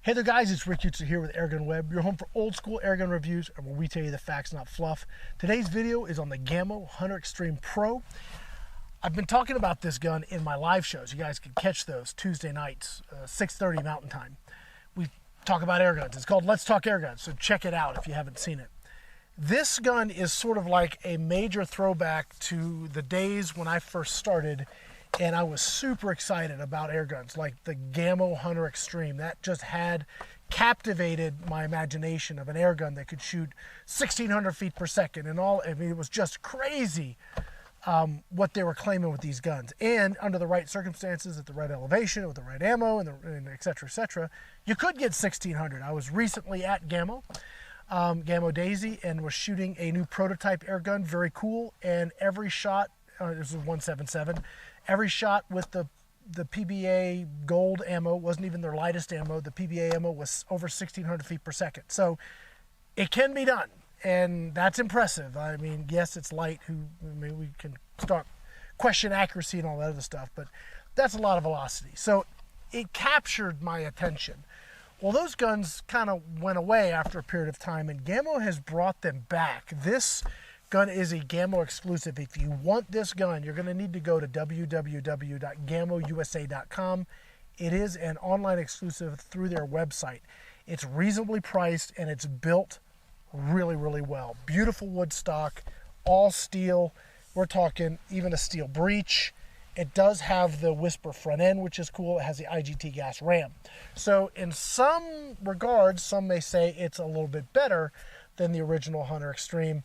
Hey there guys, it's Rick Utzer here with AirgunWeb, your home for old school airgun reviews and where we tell you the facts, not fluff. Today's video is on the Gamo Hunter Extreme PRO. I've been talking about this gun in my live shows. You guys can catch those Tuesday nights, 6:30 Mountain Time. We talk about airguns. It's called Let's Talk Airguns, so check it out if you haven't seen it. This gun is sort of like a major throwback to the days when I first started, and I was super excited about airguns, like the Gamo Hunter Extreme. That just had captivated my imagination of an airgun that could shoot 1,600 feet per second and all. I mean, it was just crazy what they were claiming with these guns. And under the right circumstances, at the right elevation, with the right ammo, and et cetera, you could get 1,600. I was recently at Gamo Daisy, and was shooting a new prototype airgun, very cool, and every shot, this was 177, every shot with the PBA gold ammo, wasn't even their lightest ammo, the PBA ammo was over 1,600 feet per second. So it can be done, and that's impressive. I mean, yes, it's light, we can start question accuracy and all that other stuff, but that's a lot of velocity. So it captured my attention. Well, those guns kind of went away after a period of time, and Gamo has brought them back. This gun is a Gamo exclusive. If you want this gun, you're going to need to go to www.gamousa.com. It is an online exclusive through their website. It's reasonably priced, and it's built really, really well. Beautiful wood stock, all steel. We're talking even a steel breech. It does have the Whisper front end, which is cool. It has the IGT gas ram. So in some regards, some may say it's a little bit better than the original Hunter Extreme.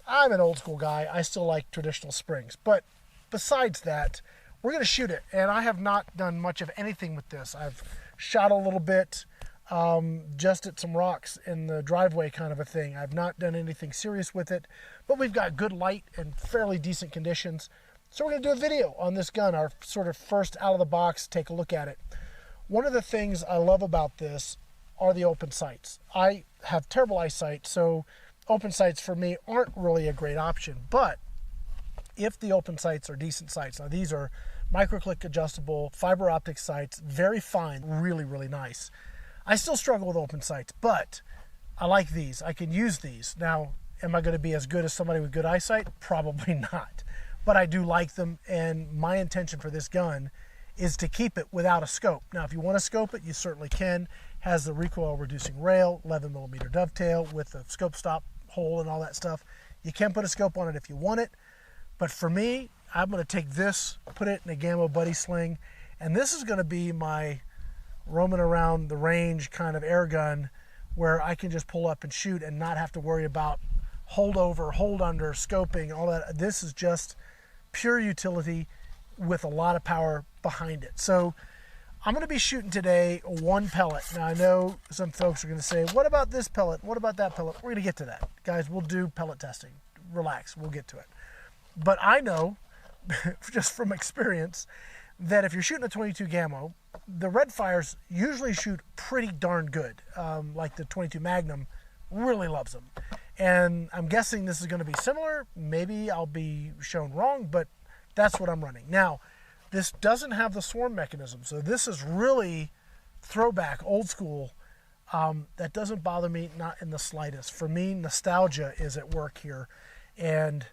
I'm an old school guy. I still like traditional springs. But besides that, we're going to shoot it. And I have not done much of anything with this. I've shot a little bit, just at some rocks in the driveway kind of a thing. I've not done anything serious with it. But we've got good light and fairly decent conditions. So we're going to do a video on this gun, our sort of first out of the box, take a look at it. One of the things I love about this are the open sights. I have terrible eyesight, so open sights for me aren't really a great option. But if the open sights are decent sights, now these are micro-click adjustable fiber optic sights, very fine, really, really nice. I still struggle with open sights, but I like these. I can use these. Now, am I going to be as good as somebody with good eyesight? Probably not. But I do like them, and my intention for this gun is to keep it without a scope. Now, if you want to scope it, you certainly can. Has the recoil reducing rail, 11mm dovetail with the scope stop hole and all that stuff. You can put a scope on it if you want it, but for me, I'm going to take this, put it in a Gamo Buddy Sling, and this is going to be my roaming around the range kind of air gun where I can just pull up and shoot and not have to worry about hold over, hold under, scoping, all that. This is just pure utility with a lot of power behind it. So I'm going to be shooting today one pellet. Now I know some folks are going to say, what about this pellet? What about that pellet? We're going to get to that. Guys, we'll do pellet testing. Relax, we'll get to it. But I know, just from experience, that if you're shooting a 22 Gamo, the red fires usually shoot pretty darn good. Like the 22 Magnum really loves them. And I'm guessing this is going to be similar. Maybe I'll be shown wrong, but that's what I'm running. Now, this doesn't have the swarm mechanism, so this is really throwback, old school. That doesn't bother me, not in the slightest. For me, nostalgia is at work here, and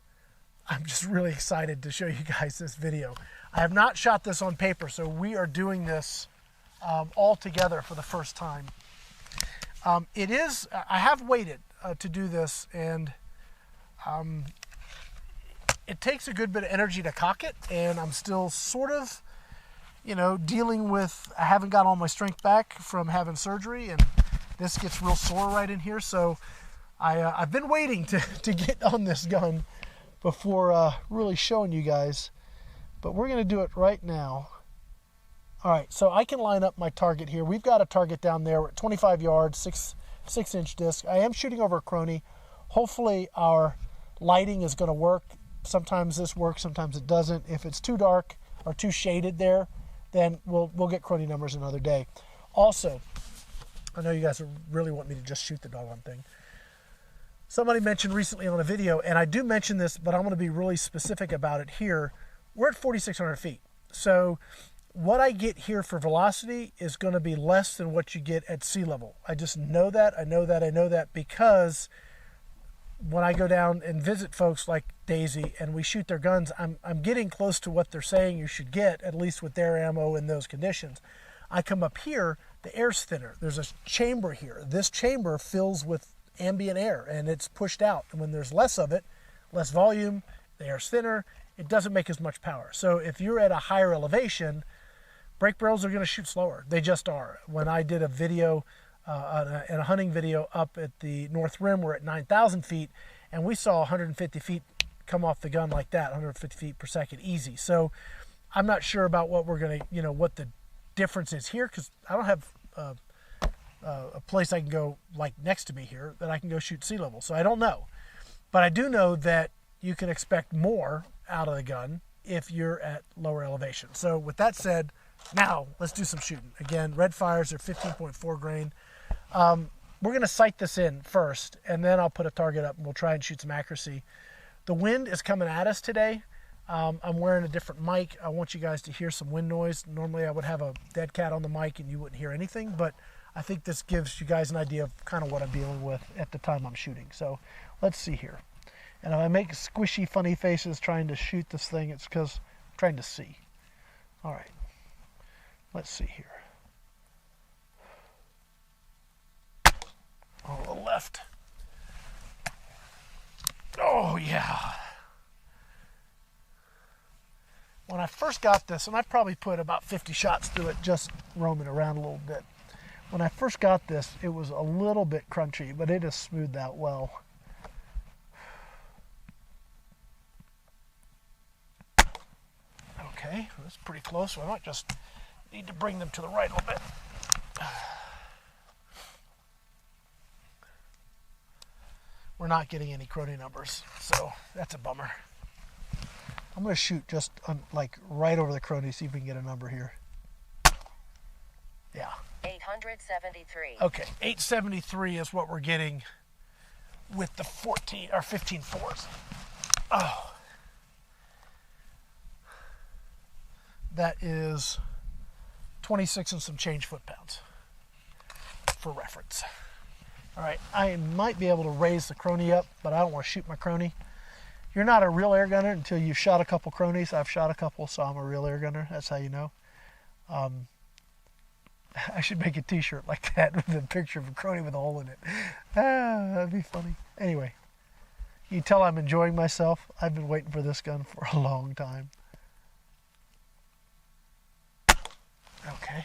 I'm just really excited to show you guys this video. I have not shot this on paper, so we are doing this all together for the first time. I have waited to do this, and it takes a good bit of energy to cock it, and I'm still sort of, dealing with, I haven't got all my strength back from having surgery, and this gets real sore right in here, so I've been waiting to get on this gun before really showing you guys, but we're going to do it right now. All right, so I can line up my target here. We've got a target down there. We're at 25 yards, 6-inch disc. I am shooting over a Crony. Hopefully our lighting is going to work. Sometimes this works, sometimes it doesn't. If it's too dark or too shaded there, then we'll get Crony numbers another day. Also, I know you guys really want me to just shoot the doggone thing. Somebody mentioned recently on a video, and I do mention this, but I'm going to be really specific about it here. We're at 4,600 feet. So what I get here for velocity is going to be less than what you get at sea level. I just know that. I know that because when I go down and visit folks like Daisy and we shoot their guns, I'm getting close to what they're saying you should get, at least with their ammo in those conditions. I come up here, the air's thinner. There's a chamber here. This chamber fills with ambient air and it's pushed out. And when there's less of it, less volume, the air's thinner, it doesn't make as much power. So if you're at a higher elevation, break barrels are going to shoot slower. They just are. When I did a video, and a hunting video up at the North Rim, we're at 9,000 feet, and we saw 150 feet come off the gun like that, 150 feet per second, easy. So I'm not sure about what we're going to, what the difference is here, because I don't have a place I can go like next to me here that I can go shoot sea level. So I don't know. But I do know that you can expect more out of the gun if you're at lower elevation. So with that said, now let's do some shooting. Again, red fires are 15.4 grain. We're going to sight this in first, and then I'll put a target up and we'll try and shoot some accuracy. The wind is coming at us today. I'm wearing a different mic. I want you guys to hear some wind noise. Normally I would have a dead cat on the mic and you wouldn't hear anything, but I think this gives you guys an idea of kind of what I'm dealing with at the time I'm shooting. So let's see here. And if I make squishy, funny faces trying to shoot this thing, it's because I'm trying to see. All right, let's see here. Oh, the left. Oh, yeah. When I first got this, and I probably put about 50 shots through it just roaming around a little bit. When I first got this, it was a little bit crunchy, but it has smoothed out well. Okay, that's pretty close, so I might just need to bring them to the right a little bit. We're not getting any crony numbers, so that's a bummer. I'm going to shoot just like right over the crony, see if we can get a number here. Yeah. 873. Okay, 873 is what we're getting with the 14 or 15 fours. Oh. That is 26 and some change foot-pounds for reference. All right, I might be able to raise the crony up, but I don't want to shoot my crony. You're not a real air gunner until you've shot a couple cronies. I've shot a couple, so I'm a real air gunner. That's how you know. I should make a t-shirt like that with a picture of a crony with a hole in it. That'd be funny. Anyway, you can tell I'm enjoying myself. I've been waiting for this gun for a long time. Okay.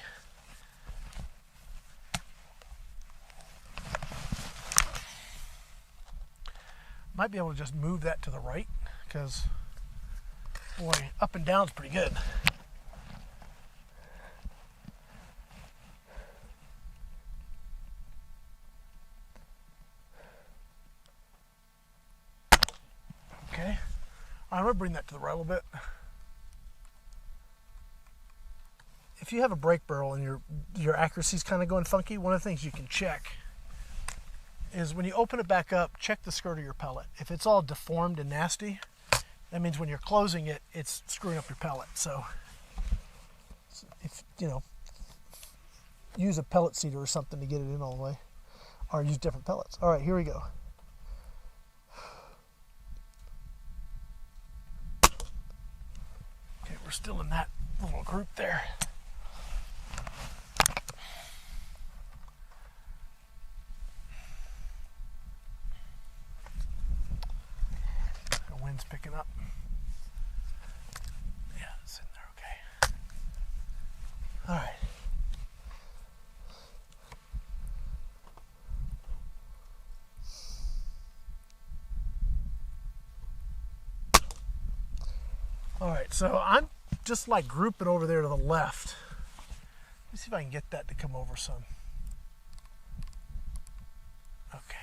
Might be able to just move that to the right because, boy, up and down is pretty good. Okay. I'm going to bring that to the right a little bit. If you have a break barrel and your accuracy is kind of going funky, one of the things you can check is when you open it back up, check the skirt of your pellet. If it's all deformed and nasty, that means when you're closing it, it's screwing up your pellet. So, if use a pellet seater or something to get it in all the way, or use different pellets. All right, here we go. Okay, we're still in that little group there. Wind's picking up. Yeah, it's in there, okay. All right. All right, so I'm just like grouping over there to the left. Let me see if I can get that to come over some. Okay.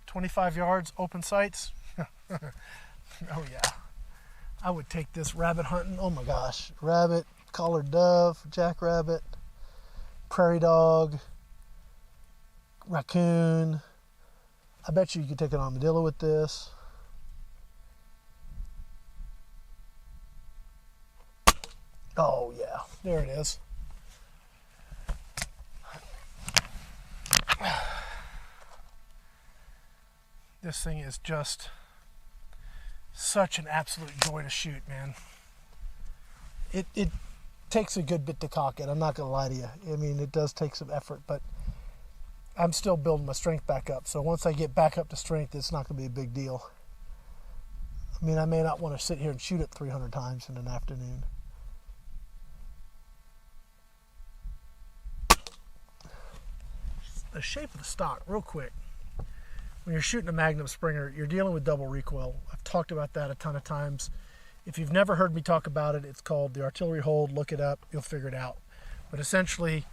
25 yards, open sights. Oh yeah. I would take this rabbit hunting. Oh my gosh. Rabbit, collared dove, jackrabbit, prairie dog, raccoon. I bet you could take an armadillo with this. Oh yeah, there it is. This thing is just such an absolute joy to shoot, man. It takes a good bit to cock it. I'm not gonna lie to you. I mean, it does take some effort, but I'm still building my strength back up. So once I get back up to strength, it's not gonna be a big deal. I mean, I may not want to sit here and shoot it 300 times in an afternoon. The shape of the stock, real quick. When you're shooting a Magnum Springer, you're dealing with double recoil. I've talked about that a ton of times. If you've never heard me talk about it, it's called the artillery hold. Look it up, you'll figure it out. But essentially,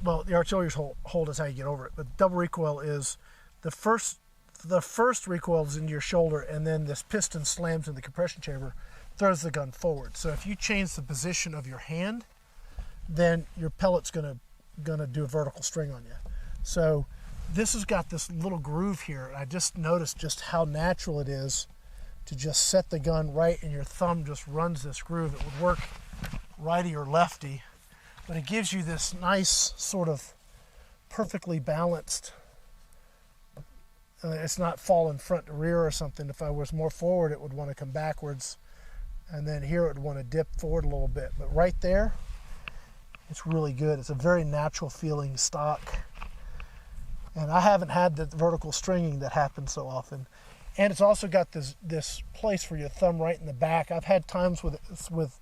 well, the artillery hold is how you get over it. But double recoil is the first recoil is into your shoulder, and then this piston slams in the compression chamber, throws the gun forward. So if you change the position of your hand, then your pellet's gonna do a vertical string on you. So this has got this little groove here. I just noticed just how natural it is to just set the gun right, and your thumb just runs this groove. It would work righty or lefty, but it gives you this nice sort of perfectly balanced. It's not falling front to rear or something. If I was more forward, it would want to come backwards, and then here it would want to dip forward a little bit. But right there, it's really good. It's a very natural feeling stock. And I haven't had the vertical stringing that happens so often. And it's also got this place for your thumb right in the back. I've had times with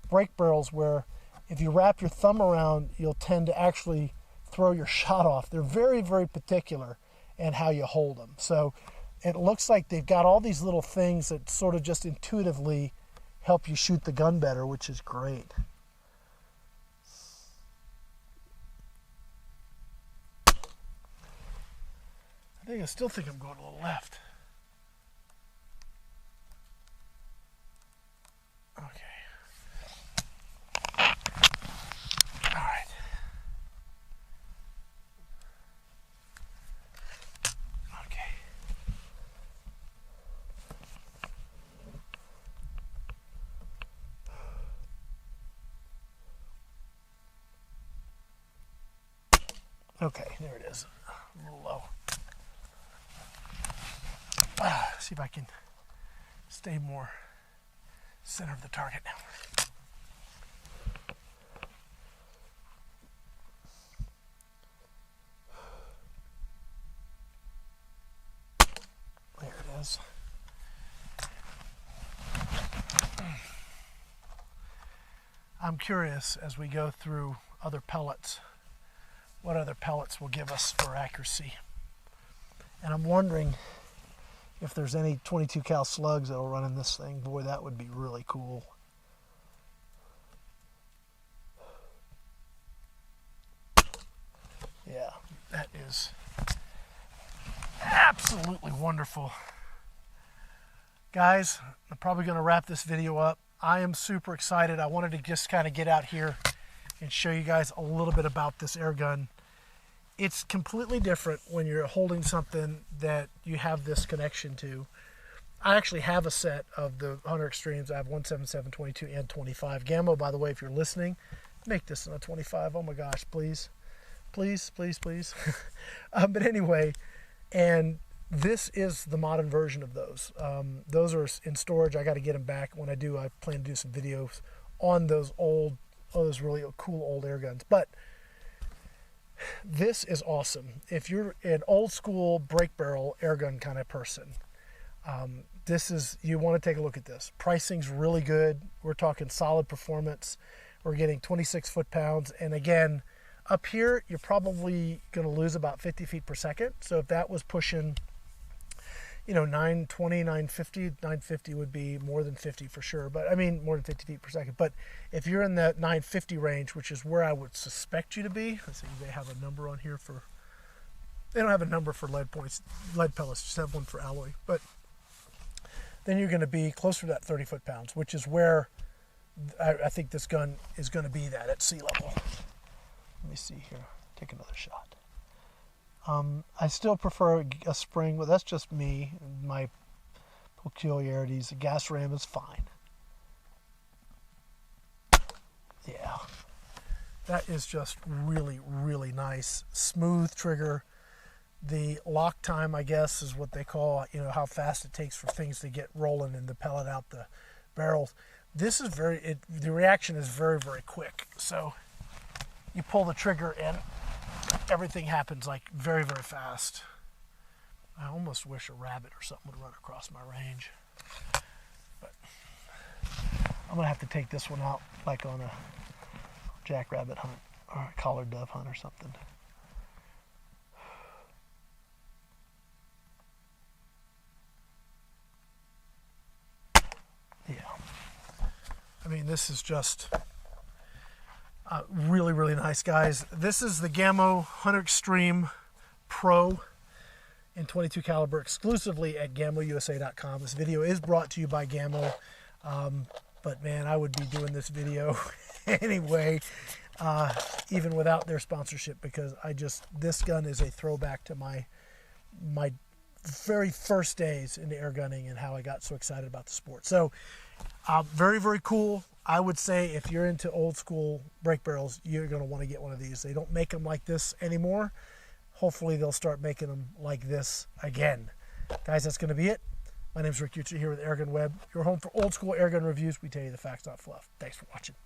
break barrels where if you wrap your thumb around, you'll tend to actually throw your shot off. They're very, very particular in how you hold them. So it looks like they've got all these little things that sort of just intuitively help you shoot the gun better, which is great. I still think I'm going to the left. Okay. All right. Okay. Okay, there it is. A little low. See if I can stay more center of the target now. There it is. I'm curious as we go through other pellets, what other pellets will give us for accuracy. And I'm wondering if there's any 22 cal slugs that'll run in this thing. Boy, that would be really cool. Yeah, that is absolutely wonderful. Guys, I'm probably going to wrap this video up. I am super excited. I wanted to just kind of get out here and show you guys a little bit about this air gun. It's completely different when you're holding something that you have this connection to. I actually have a set of the Hunter Extremes. I have 177, 22, and 25. Gamo, by the way, if you're listening, make this in a 25. Oh my gosh, please. Please, please, please. But anyway, and this is the modern version of those. Those are in storage. I got to get them back. When I do, I plan to do some videos on those those really cool old air guns. But this is awesome. If you're an old school break barrel air gun kind of person, you want to take a look at this. Pricing's really good. We're talking solid performance. We're getting 26 foot-pounds. And again, up here, you're probably going to lose about 50 feet per second. So if that was pushing, 920, 950, 950 would be more than 50 for sure. But I mean, more than 50 feet per second. But if you're in that 950 range, which is where I would suspect you to be, let's see, they have a number on here for, they don't have a number for lead pellets, just have one for alloy. But then you're going to be closer to that 30 foot-pounds, which is where I think this gun is going to be at sea level. Let me see here, take another shot. I still prefer a spring, but that's just me and my peculiarities. A gas ram is fine. That is just really, really nice. Smooth trigger. The lock time, I guess, is what they call, you know, how fast it takes for things to get rolling and to pellet out the barrels. This is the reaction is very, very quick. So you pull the trigger and everything happens like very, very fast. I almost wish a rabbit or something would run across my range. But I'm gonna have to take this one out like on a jackrabbit hunt or a collared dove hunt or something. Yeah, I mean, this is just really, really nice, guys. This is the Gamo Hunter Extreme PRO in 22 caliber, exclusively at GamoUSA.com. This video is brought to you by Gamo, but man, I would be doing this video anyway, even without their sponsorship, because this gun is a throwback to my very first days into airgunning and how I got so excited about the sport. So very, very cool. I would say if you're into old school brake barrels, you're going to want to get one of these. They don't make them like this anymore. Hopefully they'll start making them like this again. Guys, that's going to be it. My name is Rick Ucci here with AirgunWeb, your home for old school airgun reviews. We tell you the facts, not fluff. Thanks for watching.